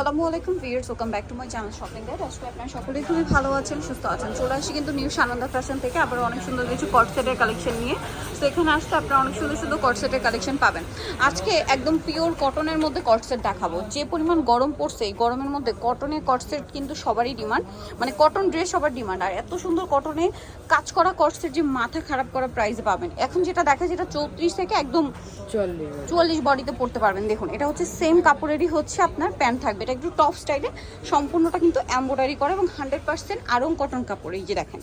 আসসালামু আলাইকুম viewers, welcome back to my channel shopping guide. আজকে আপনারা সকলেই খুবই ভালো আছেন, সুস্থ আছেন। চলে আসি কিন্তু নিউ সানন্দা ফ্যাশন থেকে আবার অনেক সুন্দর কিছু কট সেটের কালেকশন নিয়ে। তো এখানে আসতে আপনারা অনেক সুন্দর সুন্দর কট সেটের কালেকশন পাবেন। আজকে একদম পিওর কটনের মধ্যে কট সেট দেখাবো। যে পরিমাণ গরম পড়ছে, এই গরমের মধ্যে কটনের কট সেট কিন্তু সবারই ডিমান্ড, মানে কটন ড্রেস সবার ডিমান্ড। আর এত সুন্দর কটনে কাজ করা কট সেট যে মাথা খারাপ করা প্রাইসে পাবেন। এখন যেটা দেখা যেটা 34 থেকে একদম 44 বডিতে পড়তে পারবেন। দেখুন, এটা হচ্ছে সেম কাপড়েরই হচ্ছে আপনার প্যান্ট থাকবে। এটা একটু টপ স্টাইলে, সম্পূর্ণটা কিন্তু এমব্রয়ডারি করা এবং 100% আড়ং কটন কাপড়। এই যে দেখেন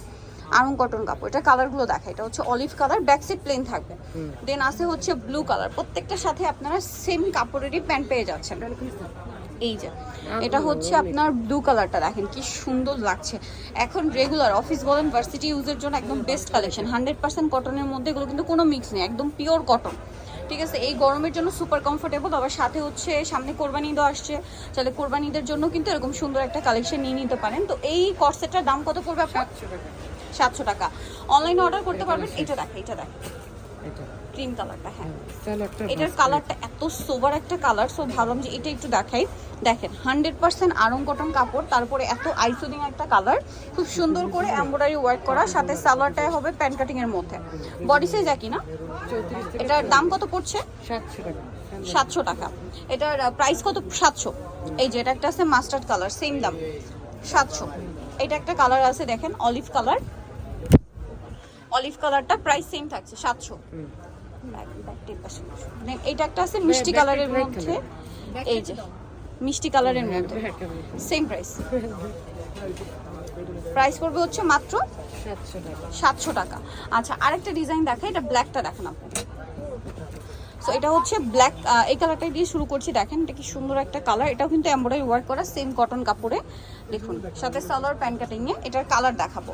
আড়ং কটন কাপড়, এটা কালারগুলো দেখা, এটা হচ্ছে olive colour, back side plane থাকবে। দেন আছে হচ্ছে ব্লু কালার, প্রত্যেকটার সাথে আপনারা সেম কাপড়েরই প্যান্ট পেয়ে যাচ্ছেন। এই যে এটা হচ্ছে আপনার ব্লু কালারটা, দেখেন কি সুন্দর লাগছে। এখন রেগুলার অফিস বলেন, ভার্সিটি ইউজের জন্য একদম বেস্ট কালেকশন। 100% কটনের মধ্যে, এগুলো কিন্তু কোনো মিক্স নেই, একদম পিওর কটন। ঠিক আছে, এই গরমের জন্য সুপার কমফোর্টেবল। আবার সাথে হচ্ছে সামনে কোরবানি ঈদও আসছে, তাহলে কোরবানি ঈদের জন্য কিন্তু এরকম সুন্দর একটা কালেকশন নিয়ে নিতে পারেন। তো এই কটসেটটার দাম কত পড়বে আপনার? 700 টাকা। অনলাইনে অর্ডার করতে পারবেন। এটা দেখ, এটা দেখ, ক্রিম কালারটা। হ্যাঁ, এটার কালারটা এত সোবার একটা কালার, সো ভাবলাম যে এটা একটু দেখাই। দেখেন 100% আড়ং কটন কাপড়, তারপরে এত আইসোদিং একটা কালার, খুব সুন্দর করে এমব্রয়ডারি ওয়ার্ক করা, সাথে সালোয়ারটাই হবে প্যান্ট কাটিং এর মধ্যে। বডি সাইজ একই না? এটার দাম কত পড়ছে? 700 টাকা। এটার প্রাইস কত? 700। এই যে এটা একটা আছে মাস্টার্ড কালার, সেম দাম 700। এটা একটা কালার আছে দেখেন অলিভ কালার, অলিভ কালারটা প্রাইস সেম থাকছে 700। এইটা একটা আছে মিষ্টি কালারের মধ্যে, এই যে মিষ্টি কালারের মধ্যে সেম প্রাইস। প্রাইস করবে হচ্ছে মাত্র 700 টাকা। আচ্ছা, আরেকটা ডিজাইন দেখা, এটা ব্ল্যাকটা দেখেন আপনি। সো এটা হচ্ছে ব্ল্যাক, এই কালারটা দিয়ে শুরু করছি। দেখেন এটা কি সুন্দর একটা কালার, এটাও কিন্তু এমব্রয়ডারি ওয়ার্ক করা, সেম কটন কাপড়ে। দেখুন সাথে সালোয়ার প্যান্ট কাটিং এ। এটার কালার দেখাবো,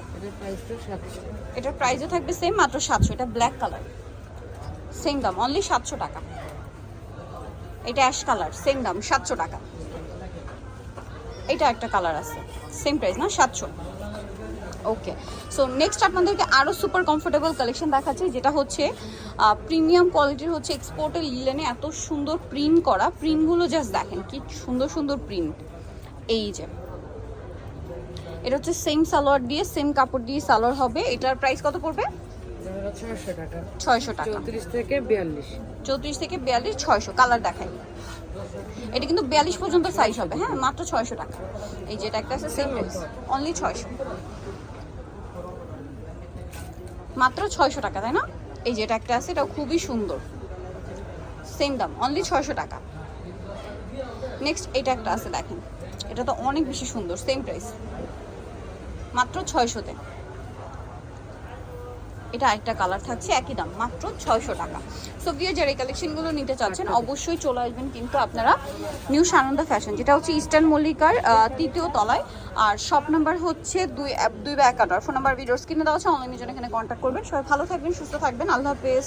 এটার প্রাইসও থাকবে সেম, মাত্র 700। এটা ব্ল্যাক কালার, সেম দাম অনলি 700 টাকা। এটা অ্যাশ কালার, সেম দাম 700 টাকা। এটা একটা কালার আছে, সেম প্রাইস না, 700। ওকে, সো নেক্সট আপনাদেরকে আরও সুপার কমফোর্টেবল কালেকশন দেখাচ্ছি, যেটা হচ্ছে প্রিমিয়াম কোয়ালিটির, হচ্ছে এক্সপোর্টের লিলেনে এত সুন্দর প্রিন্ট করা। প্রিন্টগুলো জাস্ট দেখেন কি সুন্দর সুন্দর প্রিন্ট। এই যে এটা হচ্ছে সেম সালোয়ার দিয়ে, সেম কাপড় দিয়ে সালোয়ার হবে। এটার প্রাইস কত পড়বে? 600 টাকা। 34 থেকে 42, 600। কালার দেখাই, এটা কিন্তু 42 পর্যন্ত সাইজ হবে। হ্যাঁ, মাত্র 600 টাকা। এই যে এটা একটা আছে সেম প্রাইস, অনলি 600, মাত্র 600 টাকা, তাই না? এই যে এটা একটা আছে, এটাও খুবই সুন্দর, সেম দাম অনলি 600 টাকা। নেক্সট এটা একটা আছে দেখেন, এটা তো অনেক বেশি সুন্দর, সেম প্রাইস মাত্র 600-তে। এটা আরেকটা কালার থাকছে, একই দাম মাত্র 600 টাকা। সো ভিউয়ার, যারা এই কালেকশনগুলো নিতে চাচ্ছেন অবশ্যই চলে আসবেন কিন্তু আপনারা নিউ সানন্দা ফ্যাশন, যেটা হচ্ছে ইস্টার্ন মল্লিকার 3য় তলায়। আর শপ নাম্বার হচ্ছে 2 বা 11। ফোন নাম্বার ভিডিওর স্ক্রিনে দেওয়া আছে, অনলাইনের জন্য এখানে কন্ট্যাক্ট করবেন। সবাই ভালো থাকবেন, সুস্থ থাকবেন, আল্লাহ হাফেজ।